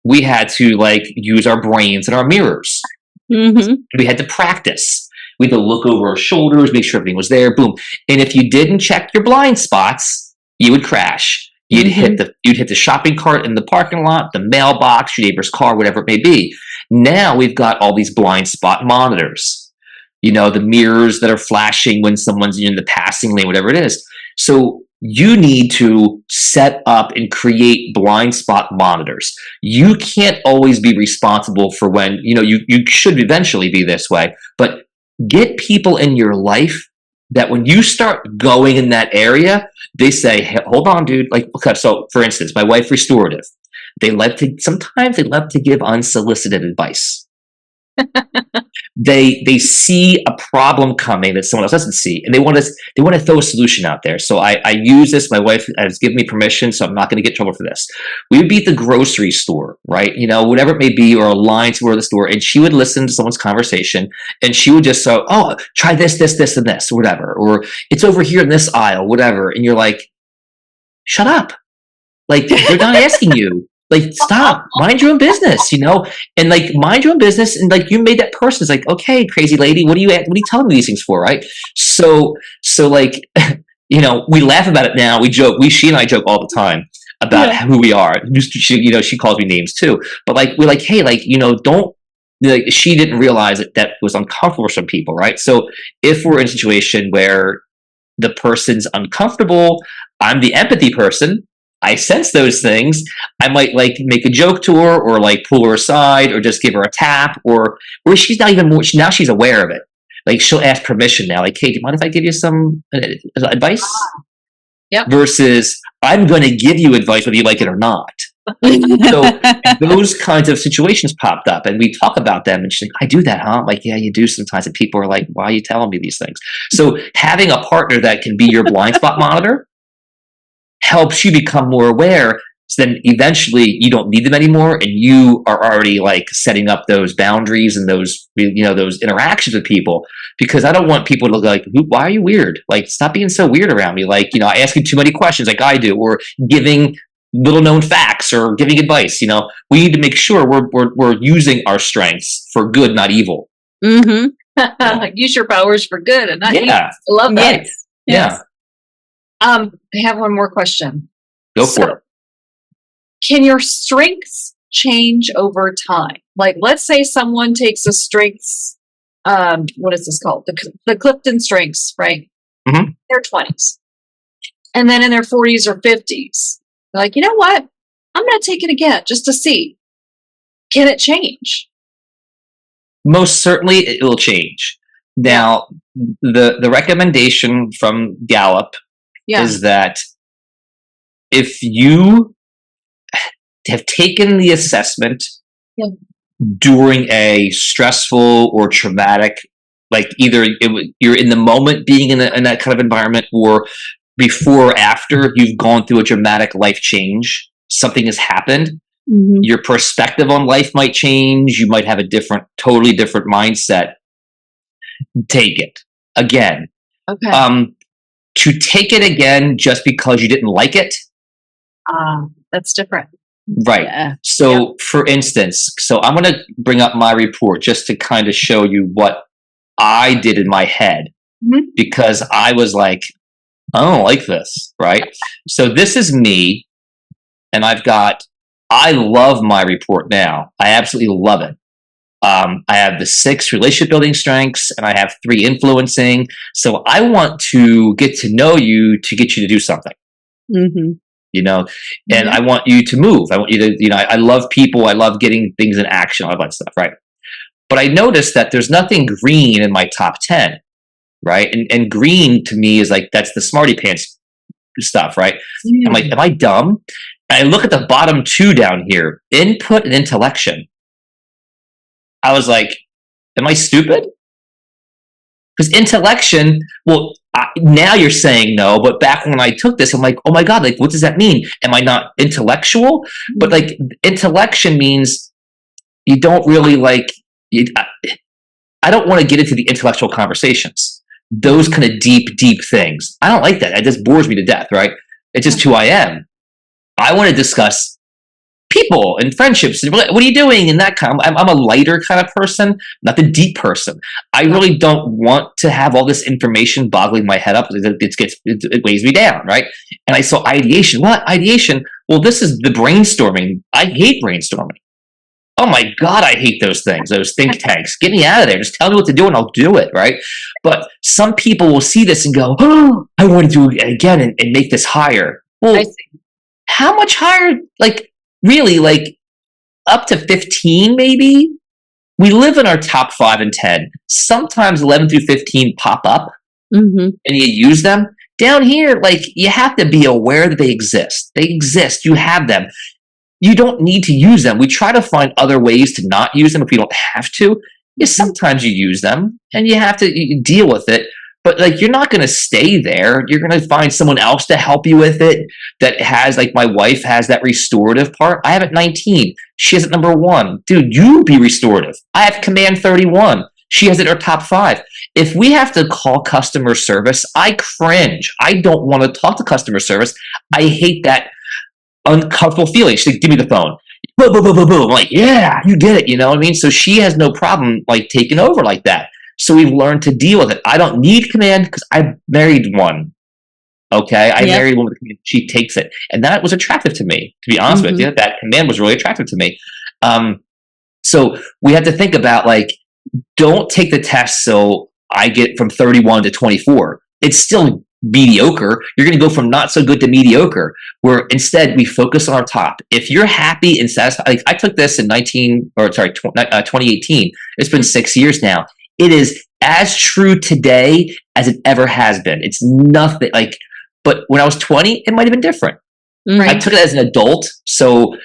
we had to use our brains and our mirrors. We had to practice. We had to look over our shoulders, make sure everything was there. Boom. And if you didn't check your blind spots, you would crash. You'd hit the shopping cart in the parking lot, the mailbox, your neighbor's car, whatever it may be. Now we've got all these blind spot monitors. The mirrors that are flashing when someone's in the passing lane, whatever it is. So you need to set up and create blind spot monitors. You can't always be responsible for when, you should eventually be this way, but get people in your life that when you start going in that area, they say, hey, hold on, dude. Like, okay, so for instance, my wife, restorative, sometimes they love to give unsolicited advice. They see a problem coming that someone else doesn't see, and they want to throw a solution out there. So I use this. My wife has given me permission, so I'm not going to get in trouble for this. We would be at the grocery store, right? Whatever it may be, or a line to the store, and she would listen to someone's conversation, and she would just say, "Oh, try this, this, this, and this, or whatever," or "It's over here in this aisle, whatever," and you're like, "Shut up! Like, they're not asking you." Like, stop, mind your own business, and like, mind your own business. And like, you made that person. It's like, okay, crazy lady, what are you telling me these things for? Right. So like, we laugh about it now. We joke, she and I joke all the time about who we are. She calls me names too, but like, we're like, hey, like, don't, like, she didn't realize that was uncomfortable for some people. Right. So if we're in a situation where the person's uncomfortable, I'm the empathy person. I sense those things. I might like make a joke to her, or like pull her aside, or just give her a tap, or she's not even more. Now she's aware of it. Like, she'll ask permission now. Like, hey, do you mind if I give you some advice? Yep. Versus, I'm going to give you advice whether you like it or not. So those kinds of situations popped up, and we talk about them. And she's like, I do that, huh? I'm like, yeah, you do sometimes. And people are like, why are you telling me these things? So having a partner that can be your blind spot monitor helps you become more aware. So then eventually you don't need them anymore, and you are already like setting up those boundaries and those interactions with people. Because I don't want people to go like, why are you weird? Like, stop being so weird around me. Like, I ask you too many questions like I do, or giving little known facts, or giving advice. We need to make sure we're using our strengths for good, not evil. Mm-hmm. Use your powers for good and not evil. I love that. Yes. Yeah. I have one more question. Go for it. Can your strengths change over time? Like, let's say someone takes a strengths, what is this called? The Clifton Strengths, right? Mm-hmm. Their 20s. And then in their 40s or 50s, they're like, you know what? I'm going to take it again just to see. Can it change? Most certainly it will change. Now, the recommendation from Gallup is that if you have taken the assessment during a stressful or traumatic, like either you're in the moment being in that kind of environment, or before or after you've gone through a dramatic life change, something has happened, your perspective on life might change. You might have a totally different mindset. Take it again. Okay. To take it again just because you didn't like it. That's different. Right. Yeah. So for instance, I'm going to bring up my report just to kind of show you what I did in my head, because I was like, I don't like this. Right. So this is me, and I love my report now. I absolutely love it. I have the 6 relationship building strengths, and I have 3 influencing. So I want to get to know you to get you to do something, and I want you to move. I want you to, I love people. I love getting things in action, all that stuff. Right. But I noticed that there's nothing green in my top 10. Right. And green to me is like, that's the smarty pants stuff. Right. I'm like, am I dumb? And I look at the bottom 2 down here, input and intellection. I was like, am I stupid? Because intellection, now you're saying no, but back when I took this, I'm like, oh my God, like, what does that mean? Am I not intellectual? But like, intellection means you don't really like, I don't want to get into the intellectual conversations, those kind of deep things. I don't like that. It just bores me to death, right? It's just who I am. I want to discuss people and friendships and what are you doing and that kind of, I'm a lighter kind of person, not the deep person. I really don't want to have all this information boggling my head up. It weighs me down, right? And I saw ideation. What ideation? Well, this is the brainstorming. I hate brainstorming. Oh my God, I hate those things, those think tanks. Get me out of there. Just tell me what to do and I'll do it, right? But some people will see this and go, oh, I want to do it again and make this higher. Well, how much higher? Like, really, like up to 15 maybe? We live in our top 5 and 10. Sometimes 11 through 15 pop up and you use them. Down here, like, you have to be aware that they exist. They exist. You have them. You don't need to use them. We try to find other ways to not use them if we don't have to. Sometimes you use them and you have to deal with it. But like, you're not going to stay there. You're going to find someone else to help you with it that has, like, my wife has that restorative part. I have it 19. She has it number 1. Dude, you be restorative. I have command 31. She has it in her top 5. If we have to call customer service, I cringe. I don't want to talk to customer service. I hate that uncomfortable feeling. She's like, give me the phone. Boom, boom, boom, boom, boom. I'm like, yeah, you did it. You know what I mean? So she has no problem like taking over like that. So we've learned to deal with it. I don't need command because I married one. Okay. I married one with command. She takes it. And that was attractive to me, to be honest with you. That command was really attractive to me. So we have to think about, like, don't take the test so I get from 31 to 24. It's still mediocre. You're going to go from not so good to mediocre, where instead we focus on our top. If you're happy and satisfied, like I took this in 2018. It's been 6 years now. It is as true today as it ever has been. It's nothing like, but when I was 20, it might have been different. Right. I took it as an adult. So,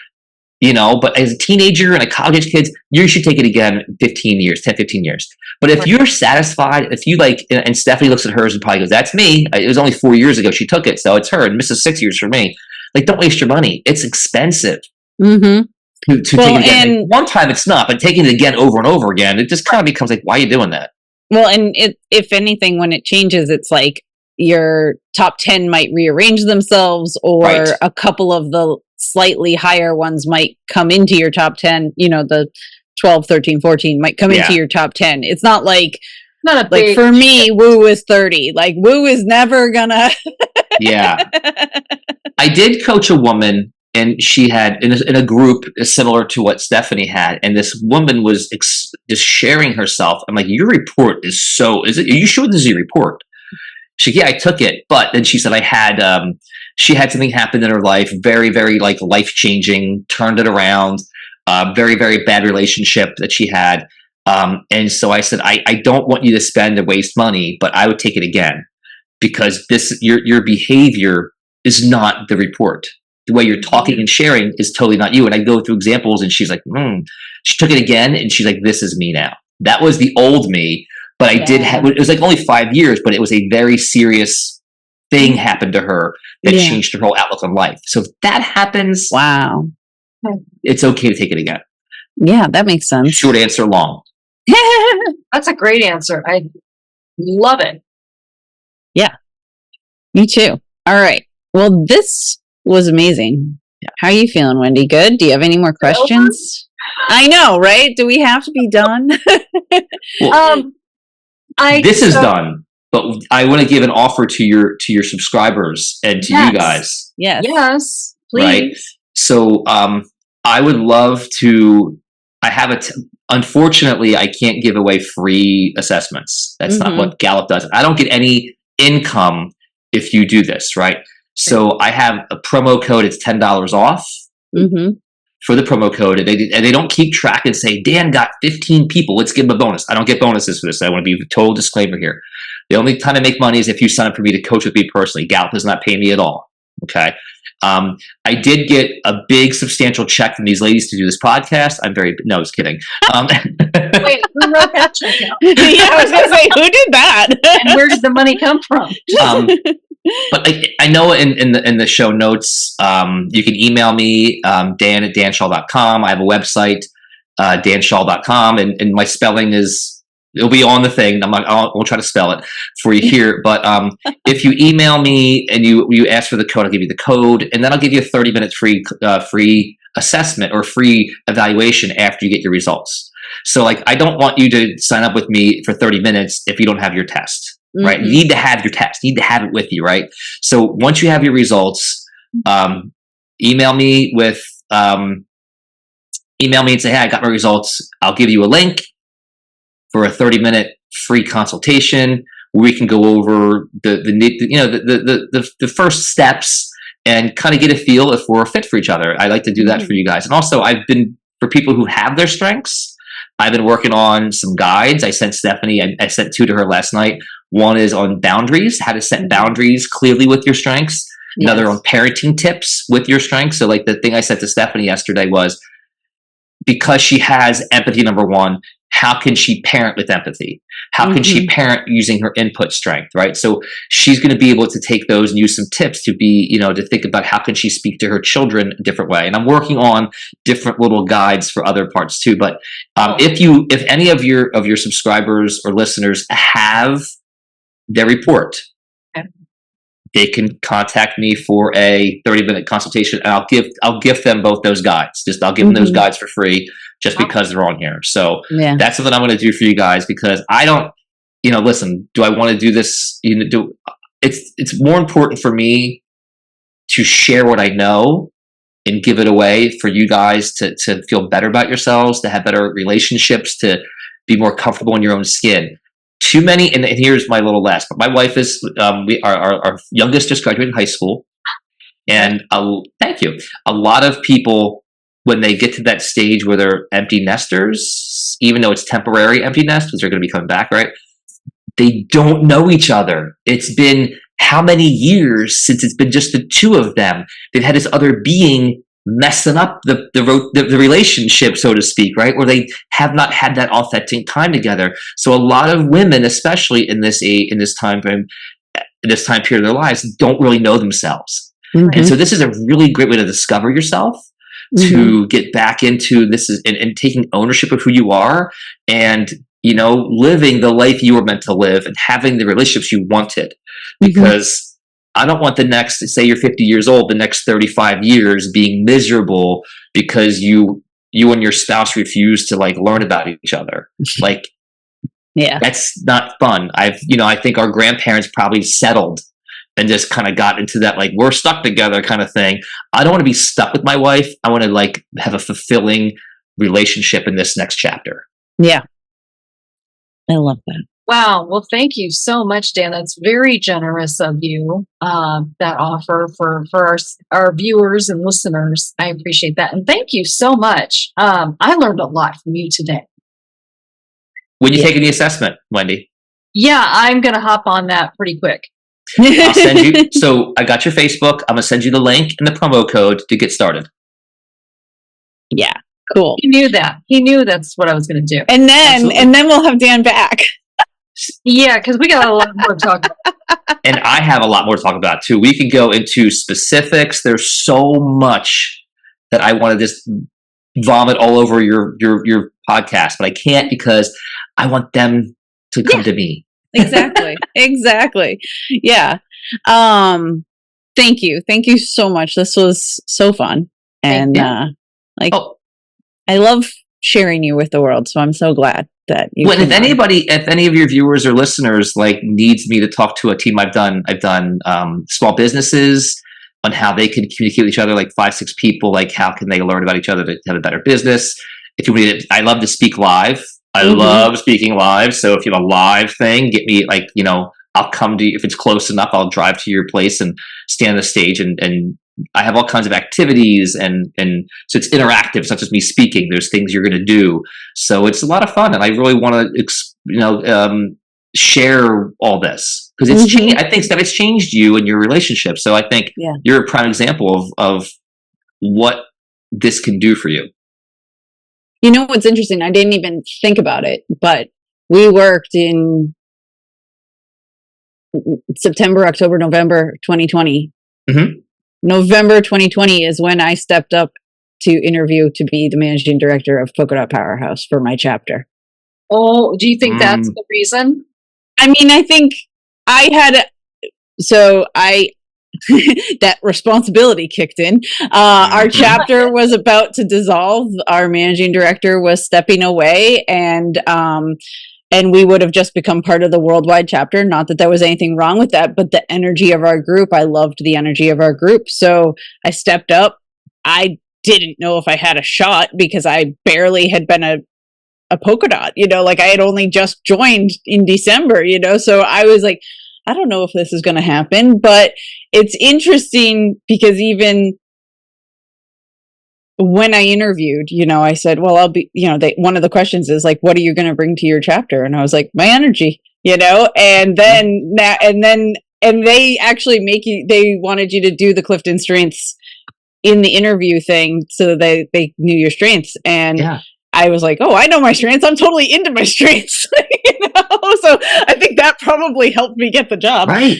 but as a teenager and a college age kid, you should take it again 10, 15 years. But if you're satisfied, if you like, and Stephanie looks at hers and probably goes, that's me. It was only 4 years ago she took it. So it's her, and misses 6 years for me. Like, don't waste your money. It's expensive. To take it again. Like, one time it's not, but taking it again over and over again, it just kind of becomes like, why are you doing that? Well, and if anything, when it changes, it's like your top 10 might rearrange themselves, or a couple of the slightly higher ones might come into your top 10, the 12, 13, 14 might come into your top 10. It's not like, like for me, woo is 30. Like, woo is never gonna. Yeah. I did coach a woman, and she had in a group similar to what Stephanie had, and this woman was just sharing herself. I'm like, your report is are you sure this is your report? She, yeah, I took it, but then she said she had something happen in her life, very, very like life-changing, turned it around, very, very bad relationship that she had. And so I said, I don't want you to spend and waste money, but I would take it again, because your behavior is not the report. The way you're talking and sharing is totally not you. And I go through examples, and she's like, she took it again, and she's like, this is me now. That was the old me, but I did have, it was like only 5 years, but it was a very serious thing happened to her that changed her whole outlook on life. So if that happens, wow, it's okay to take it again. Yeah, that makes sense. Short answer, long. That's a great answer. I love it. Yeah, me too. All right. Well, this was amazing. Yeah. How are you feeling, Wendy? Good? Do you have any more questions? I know, right? Do we have to be done? This is done, but I want to give an offer to your subscribers and to you guys. Yes, please. Right? So I would love to. I have unfortunately, I can't give away free assessments. That's not what Gallup does. I don't get any income if you do this, right? So I have a promo code. It's $10 off for the promo code. And they don't keep track and say, Dan got 15 people. Let's give him a bonus. I don't get bonuses for this. I want to be a total disclaimer here. The only time I make money is if you sign up for me to coach with me personally. Gallup does not pay me at all. Okay. I did get a big substantial check from these ladies to do this podcast. No, I was kidding. Wait, who wrote that check out? Yeah, I was going to say, who did that? And where did the money come from? But I know in the show notes, you can email me, Dan at danshaal.com. I have a website, danshaal.com, and my spelling it'll be on the thing. I won't try to spell it for you here, but if you email me and you ask for the code, I'll give you the code, and then I'll give you a 30-minute free assessment or free evaluation after you get your results. So I don't want you to sign up with me for 30 minutes if you don't have your test. Right? You need to have your test. You need to have it with you, right? So once you have your results, email me with email me and say, hey, I got my results. I'll give you a link for a 30-minute free consultation where we can go over the first steps and kind of get a feel if we're a fit for each other. I like to do that for you guys. And also, for people who have their strengths, I've been working on some guides. I sent Stephanie, I sent 2 to her last night. One is on boundaries, how to set boundaries clearly with your strengths. Another on parenting tips with your strengths. So like the thing I said to Stephanie yesterday was, because she has empathy, number one, how can she parent with empathy? How can she parent using her input strength, right? So she's going to be able to take those and use some tips to be, to think about how can she speak to her children a different way. And I'm working on different little guides for other parts too. But if any of your subscribers or listeners have their report, they can contact me for a 30-minute consultation, and I'll give them both those guides. I'll give them those guides for free, just because they're on here. So that's something I'm going to do for you guys, because I don't, listen, do I want to do this? It's more important for me to share what I know and give it away for you guys to feel better about yourselves, to have better relationships, to be more comfortable in your own skin. Too many, and here's my little last, but my wife is, our youngest just graduated high school. And thank you. A lot of people, when they get to that stage where they're empty nesters, even though it's temporary empty nest, because they're going to be coming back, right? They don't know each other. It's been how many years since it's been just the 2 of them? They've had this other being messing up the relationship, so to speak, right? Or they have not had that authentic time together. So a lot of women, especially in this time frame, this time period of their lives, don't really know themselves. And so this is a really great way to discover yourself, to get back into and taking ownership of who you are, and living the life you were meant to live, and having the relationships you wanted. Because I don't want the next, say you're 50 years old, the next 35 years being miserable because you and your spouse refuse to learn about each other. That's not fun. I think our grandparents probably settled and just kind of got into that, we're stuck together kind of thing. I don't want to be stuck with my wife. I want to have a fulfilling relationship in this next chapter. Yeah. I love that. Wow. Well, thank you so much, Dan. That's very generous of you, that offer for our viewers and listeners. I appreciate that. And thank you so much. I learned a lot from you today. When you taking the assessment, Wendy? Yeah, I'm going to hop on that pretty quick. I'll send you. So I got your Facebook. I'm going to send you the link and the promo code to get started. Yeah. Cool. He knew that. He knew that's what I was going to do. And then we'll have Dan back. Yeah, because we got a lot more to talk about. And I have a lot more to talk about too. We can go into specifics. There's so much that I want to just vomit all over your podcast, but I can't, because I want them to come to me. Exactly. Yeah. Thank you so much. This was so fun. And I love sharing you with the world, so I'm so glad that you. Well, if any of your viewers or listeners needs me to talk to a team, I've done small businesses on how they can communicate with each other, 5-6 people, how can they learn about each other to have a better business. If you need it, I love to speak live. I love speaking live. So if you have a live thing, get me I'll come to you. If it's close enough, I'll drive to your place and stand on the stage, and I have all kinds of activities, and so it's interactive. It's not just me speaking. There's things you're going to do. So it's a lot of fun, and I really want to, share all this, because it's changed. I think that it's changed you and your relationship. So I think you're a prime example of what this can do for you. You know what's interesting? I didn't even think about it, but we worked in September, October, November 2020. November 2020 is when I stepped up to interview to be the managing director of Polka Dot Powerhouse for my chapter. Oh, do you think that's the reason? I mean, I think I had, that responsibility kicked in. Our chapter was about to dissolve. Our managing director was stepping away, and we would have just become part of the worldwide chapter. Not that there was anything wrong with that, but the energy of our group, I loved the energy of our group. So I stepped up. I didn't know if I had a shot because I barely had been a polka dot, like I had only just joined in December, so I was like, I don't know if this is going to happen. But it's interesting because even when I interviewed, I said, well, I'll be, one of the questions is like, what are you going to bring to your chapter? And I was like, my energy, and then and they actually they wanted you to do the Clifton Strengths in the interview thing so that they knew your strengths. And I was like, oh, I know my strengths. I'm totally into my strengths. So I think that probably helped me get the job. Right.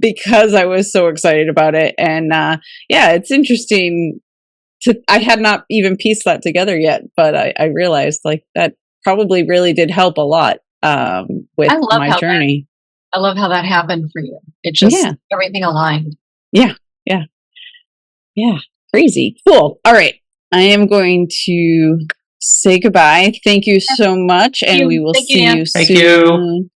Because I was so excited about it. And it's interesting I had not even pieced that together yet, but I realized like that probably really did help a lot with my journey. I love how that happened for you. It just, everything aligned. Yeah. Crazy. Cool. All right. I am going to say goodbye. Thank you so much. And we will see you soon. Thank you.